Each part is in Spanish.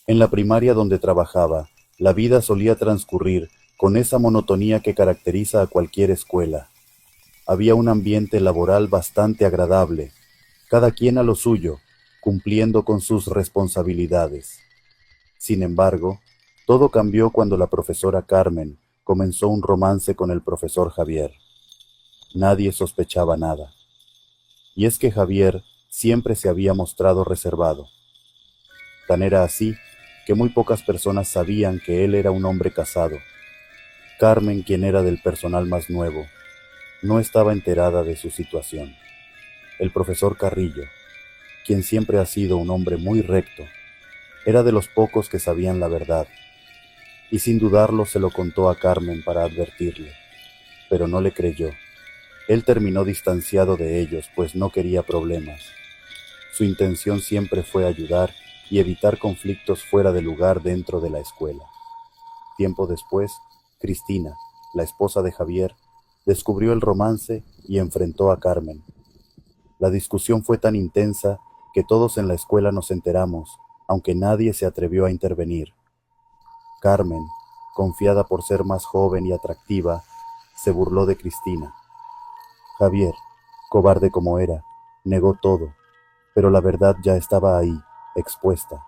En la primaria donde trabajaba, la vida solía transcurrir con esa monotonía que caracteriza a cualquier escuela. Había un ambiente laboral bastante agradable, cada quien a lo suyo, cumpliendo con sus responsabilidades. Sin embargo, todo cambió cuando la profesora Carmen comenzó un romance con el profesor Javier. Nadie sospechaba nada. Y es que Javier siempre se había mostrado reservado. Tan era así que muy pocas personas sabían que él era un hombre casado. Carmen, quien era del personal más nuevo, no estaba enterada de su situación. El profesor Carrillo, quien siempre ha sido un hombre muy recto, era de los pocos que sabían la verdad, y sin dudarlo se lo contó a Carmen para advertirle, pero no le creyó. Él terminó distanciado de ellos, pues no quería problemas. Su intención siempre fue ayudar y evitar conflictos fuera de lugar dentro de la escuela. Tiempo después, Cristina, la esposa de Javier, descubrió el romance y enfrentó a Carmen. La discusión fue tan intensa que todos en la escuela nos enteramos, aunque nadie se atrevió a intervenir. Carmen, confiada por ser más joven y atractiva, se burló de Cristina. Javier, cobarde como era, negó todo, pero la verdad ya estaba ahí, expuesta.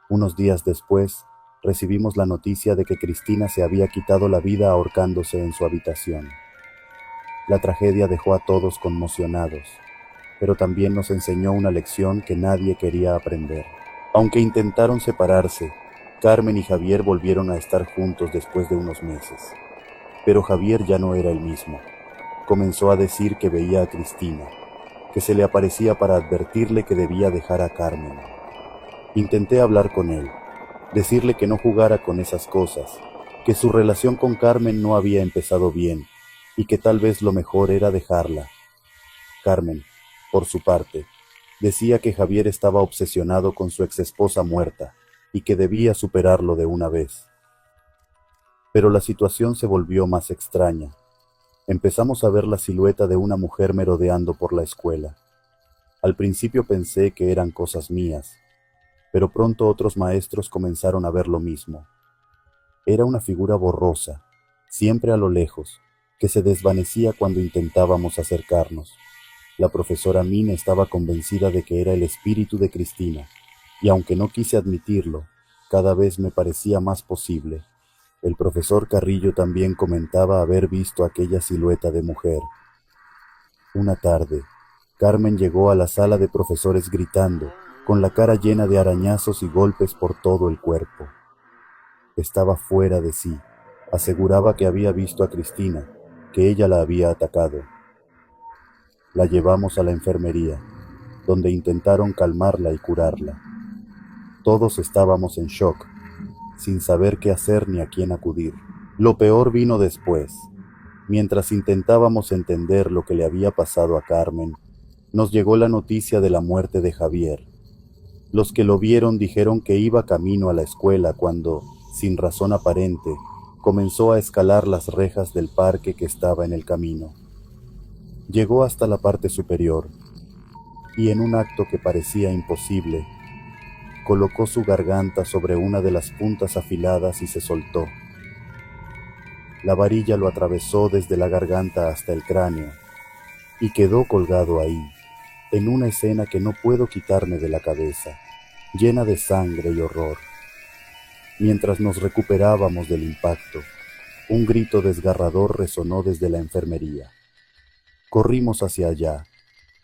Unos días después, recibimos la noticia de que Cristina se había quitado la vida ahorcándose en su habitación. La tragedia dejó a todos conmocionados, pero también nos enseñó una lección que nadie quería aprender. Aunque intentaron separarse, Carmen y Javier volvieron a estar juntos después de unos meses. Pero Javier ya no era el mismo. Comenzó a decir que veía a Cristina, que se le aparecía para advertirle que debía dejar a Carmen. Intenté hablar con él, decirle que no jugara con esas cosas, que su relación con Carmen no había empezado bien y que tal vez lo mejor era dejarla. Carmen, por su parte, decía que Javier estaba obsesionado con su exesposa muerta y que debía superarlo de una vez. Pero la situación se volvió más extraña. Empezamos a ver la silueta de una mujer merodeando por la escuela. Al principio pensé que eran cosas mías, pero pronto otros maestros comenzaron a ver lo mismo. Era una figura borrosa, siempre a lo lejos, que se desvanecía cuando intentábamos acercarnos. La profesora Mina estaba convencida de que era el espíritu de Cristina, y aunque no quise admitirlo, cada vez me parecía más posible. El profesor Carrillo también comentaba haber visto aquella silueta de mujer. Una tarde, Carmen llegó a la sala de profesores gritando, con la cara llena de arañazos y golpes por todo el cuerpo. Estaba fuera de sí. Aseguraba que había visto a Cristina, que ella la había atacado. La llevamos a la enfermería, donde intentaron calmarla y curarla. Todos estábamos en shock, sin saber qué hacer ni a quién acudir. Lo peor vino después. Mientras intentábamos entender lo que le había pasado a Carmen, nos llegó la noticia de la muerte de Javier. Los que lo vieron dijeron que iba camino a la escuela cuando, sin razón aparente, comenzó a escalar las rejas del parque que estaba en el camino. Llegó hasta la parte superior y, en un acto que parecía imposible, colocó su garganta sobre una de las puntas afiladas y se soltó. La varilla lo atravesó desde la garganta hasta el cráneo y quedó colgado ahí, en una escena que no puedo quitarme de la cabeza, llena de sangre y horror. Mientras nos recuperábamos del impacto, un grito desgarrador resonó desde la enfermería. Corrimos hacia allá,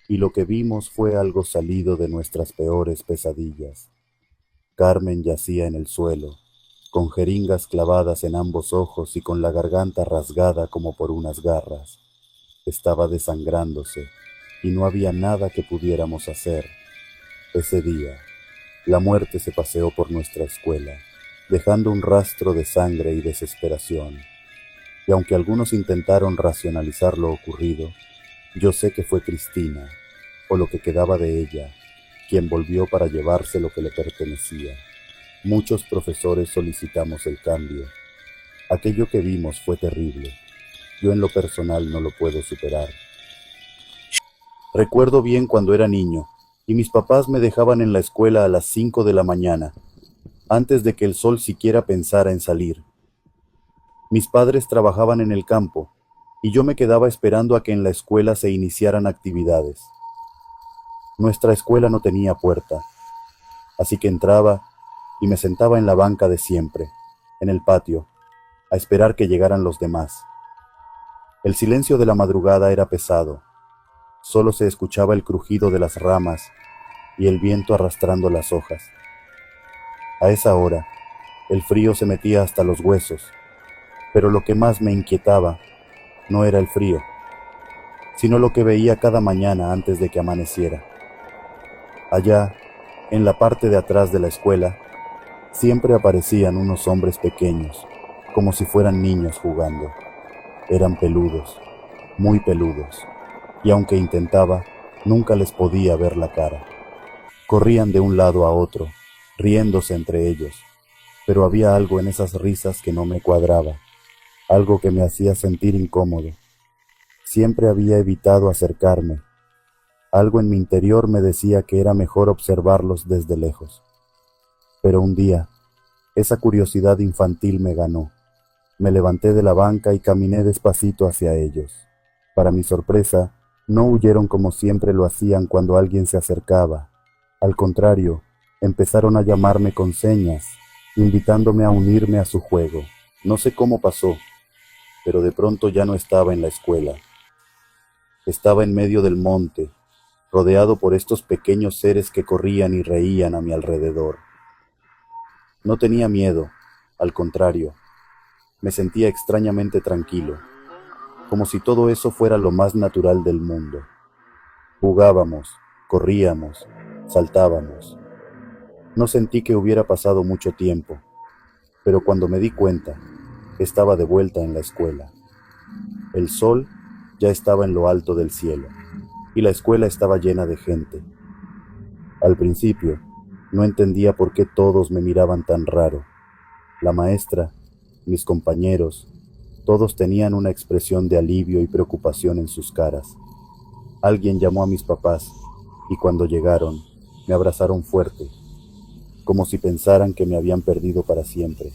y lo que vimos fue algo salido de nuestras peores pesadillas. Carmen yacía en el suelo, con jeringas clavadas en ambos ojos y con la garganta rasgada como por unas garras. Estaba desangrándose, y no había nada que pudiéramos hacer. Ese día, la muerte se paseó por nuestra escuela, dejando un rastro de sangre y desesperación. Y aunque algunos intentaron racionalizar lo ocurrido, yo sé que fue Cristina, o lo que quedaba de ella, quien volvió para llevarse lo que le pertenecía. Muchos profesores solicitamos el cambio. Aquello que vimos fue terrible. Yo en lo personal no lo puedo superar. Recuerdo bien cuando era niño, y mis papás me dejaban en la escuela a las 5 de la mañana. antes de que el sol siquiera pensara en salir. Mis padres trabajaban en el campo, y yo me quedaba esperando a que en la escuela se iniciaran actividades. Nuestra escuela no tenía puerta, así que entraba y me sentaba en la banca de siempre, en el patio, a esperar que llegaran los demás. El silencio de la madrugada era pesado, solo se escuchaba el crujido de las ramas y el viento arrastrando las hojas. A esa hora, el frío se metía hasta los huesos, pero lo que más me inquietaba no era el frío, sino lo que veía cada mañana antes de que amaneciera. Allá, en la parte de atrás de la escuela, siempre aparecían unos hombres pequeños, como si fueran niños jugando. Eran peludos, muy peludos, y aunque intentaba, nunca les podía ver la cara. Corrían de un lado a otro, riéndose entre ellos, pero había algo en esas risas que no me cuadraba, algo que me hacía sentir incómodo. Siempre había evitado acercarme. Algo en mi interior me decía que era mejor observarlos desde lejos. Pero un día, esa curiosidad infantil me ganó. Me levanté de la banca y caminé despacito hacia ellos. Para mi sorpresa, no huyeron como siempre lo hacían cuando alguien se acercaba. Al contrario, empezaron a llamarme con señas, invitándome a unirme a su juego. No sé cómo pasó, pero de pronto ya no estaba en la escuela. Estaba en medio del monte, rodeado por estos pequeños seres que corrían y reían a mi alrededor. No tenía miedo, al contrario, me sentía extrañamente tranquilo, como si todo eso fuera lo más natural del mundo. Jugábamos, corríamos, saltábamos. No sentí que hubiera pasado mucho tiempo, pero cuando me di cuenta, estaba de vuelta en la escuela. El sol ya estaba en lo alto del cielo, y la escuela estaba llena de gente. Al principio, no entendía por qué todos me miraban tan raro. La maestra, mis compañeros, todos tenían una expresión de alivio y preocupación en sus caras. Alguien llamó a mis papás, y cuando llegaron, me abrazaron fuerte, como si pensaran que me habían perdido para siempre.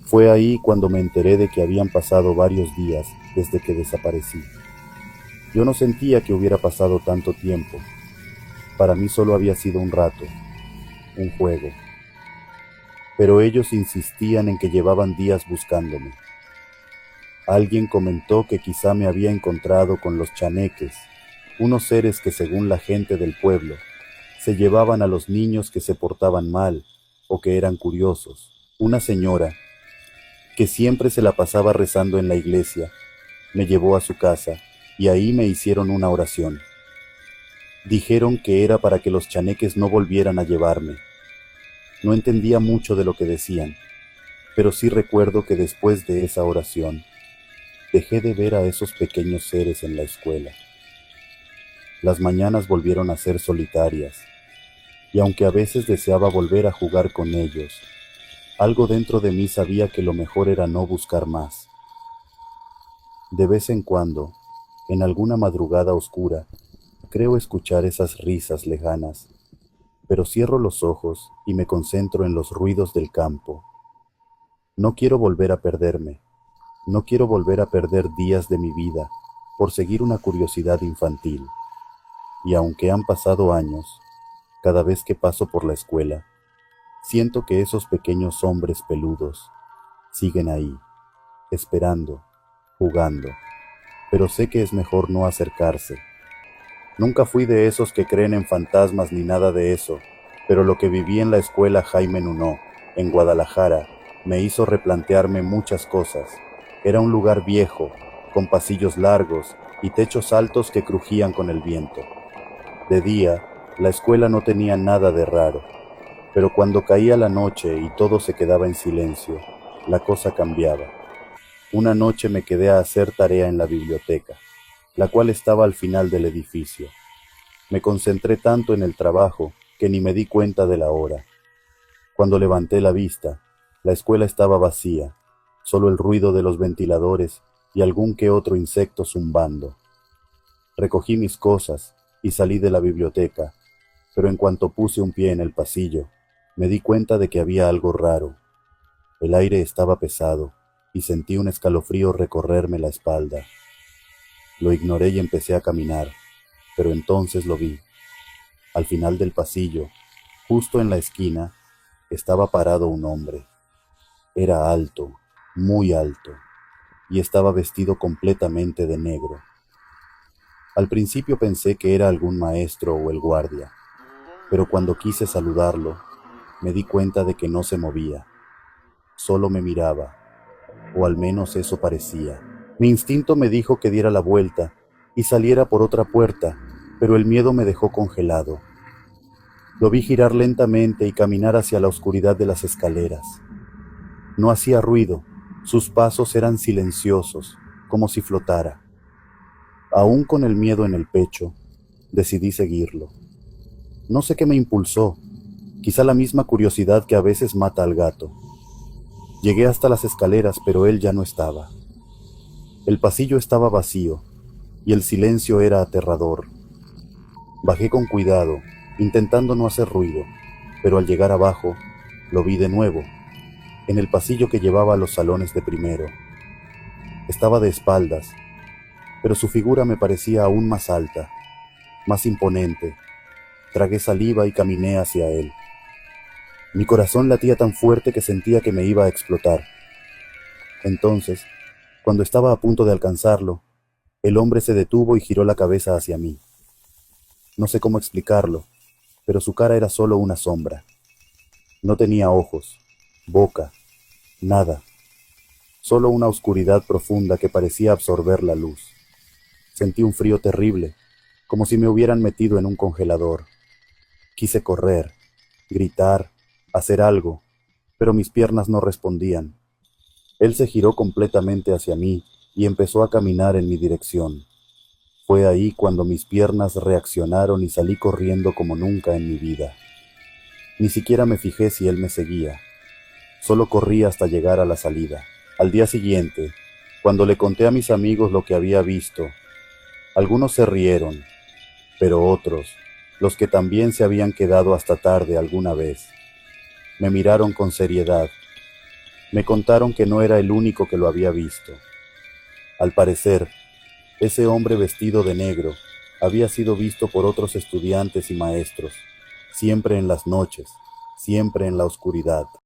Fue ahí cuando me enteré de que habían pasado varios días desde que desaparecí. Yo no sentía que hubiera pasado tanto tiempo. Para mí solo había sido un rato, un juego. Pero ellos insistían en que llevaban días buscándome. Alguien comentó que quizá me había encontrado con los chaneques, unos seres que según la gente del pueblo, se llevaban a los niños que se portaban mal o que eran curiosos. Una señora, que siempre se la pasaba rezando en la iglesia, me llevó a su casa y ahí me hicieron una oración. Dijeron que era para que los chaneques no volvieran a llevarme. No entendía mucho de lo que decían, pero sí recuerdo que después de esa oración, dejé de ver a esos pequeños seres en la escuela. Las mañanas volvieron a ser solitarias, y aunque a veces deseaba volver a jugar con ellos, algo dentro de mí sabía que lo mejor era no buscar más. De vez en cuando, en alguna madrugada oscura, creo escuchar esas risas lejanas, pero cierro los ojos y me concentro en los ruidos del campo. No quiero volver a perderme, no quiero volver a perder días de mi vida por seguir una curiosidad infantil. Y aunque han pasado años, cada vez que paso por la escuela, siento que esos pequeños hombres peludos siguen ahí, esperando, jugando, pero sé que es mejor no acercarse. Nunca fui de esos que creen en fantasmas ni nada de eso, pero lo que viví en la escuela Jaime Nuno, en Guadalajara, me hizo replantearme muchas cosas. Era un lugar viejo, con pasillos largos y techos altos que crujían con el viento. De día, la escuela no tenía nada de raro, pero cuando caía la noche y todo se quedaba en silencio, la cosa cambiaba. Una noche me quedé a hacer tarea en la biblioteca, la cual estaba al final del edificio. Me concentré tanto en el trabajo que ni me di cuenta de la hora. Cuando levanté la vista, la escuela estaba vacía, solo el ruido de los ventiladores y algún que otro insecto zumbando. Recogí mis cosas y salí de la biblioteca, pero en cuanto puse un pie en el pasillo, Me di cuenta de que había algo raro. El aire estaba pesado y sentí un escalofrío recorrerme la espalda. Lo ignoré y empecé a caminar, pero entonces lo vi. Al final del pasillo, justo en la esquina, estaba parado un hombre. Era alto, muy alto, y estaba vestido completamente de negro. Al principio pensé que era algún maestro o el guardia, pero cuando quise saludarlo, me di cuenta de que no se movía. Solo me miraba, o al menos eso parecía. Mi instinto me dijo que diera la vuelta y saliera por otra puerta, pero el miedo me dejó congelado. Lo vi girar lentamente y caminar hacia la oscuridad de las escaleras. No hacía ruido, sus pasos eran silenciosos, como si flotara. Aún con el miedo en el pecho, decidí seguirlo. No sé qué me impulsó, quizá la misma curiosidad que a veces mata al gato. Llegué hasta las escaleras, pero él ya no estaba. El pasillo estaba vacío, y el silencio era aterrador. Bajé con cuidado, intentando no hacer ruido, pero al llegar abajo, lo vi de nuevo, en el pasillo que llevaba a los salones de primero. Estaba de espaldas, pero su figura me parecía aún más alta, más imponente. Tragué saliva y caminé hacia él. Mi corazón latía tan fuerte que sentía que me iba a explotar. Entonces, cuando estaba a punto de alcanzarlo, el hombre se detuvo y giró la cabeza hacia mí. No sé cómo explicarlo, pero su cara era solo una sombra. No tenía ojos, boca, nada. Solo una oscuridad profunda que parecía absorber la luz. Sentí un frío terrible, como si me hubieran metido en un congelador. Quise correr, gritar, hacer algo, pero mis piernas no respondían. Él se giró completamente hacia mí y empezó a caminar en mi dirección. Fue ahí cuando mis piernas reaccionaron y salí corriendo como nunca en mi vida. Ni siquiera me fijé si él me seguía. Solo corrí hasta llegar a la salida. Al día siguiente, cuando le conté a mis amigos lo que había visto, algunos se rieron, pero otros, los que también se habían quedado hasta tarde alguna vez, me miraron con seriedad. Me contaron que no era el único que lo había visto. Al parecer, ese hombre vestido de negro había sido visto por otros estudiantes y maestros, siempre en las noches, siempre en la oscuridad.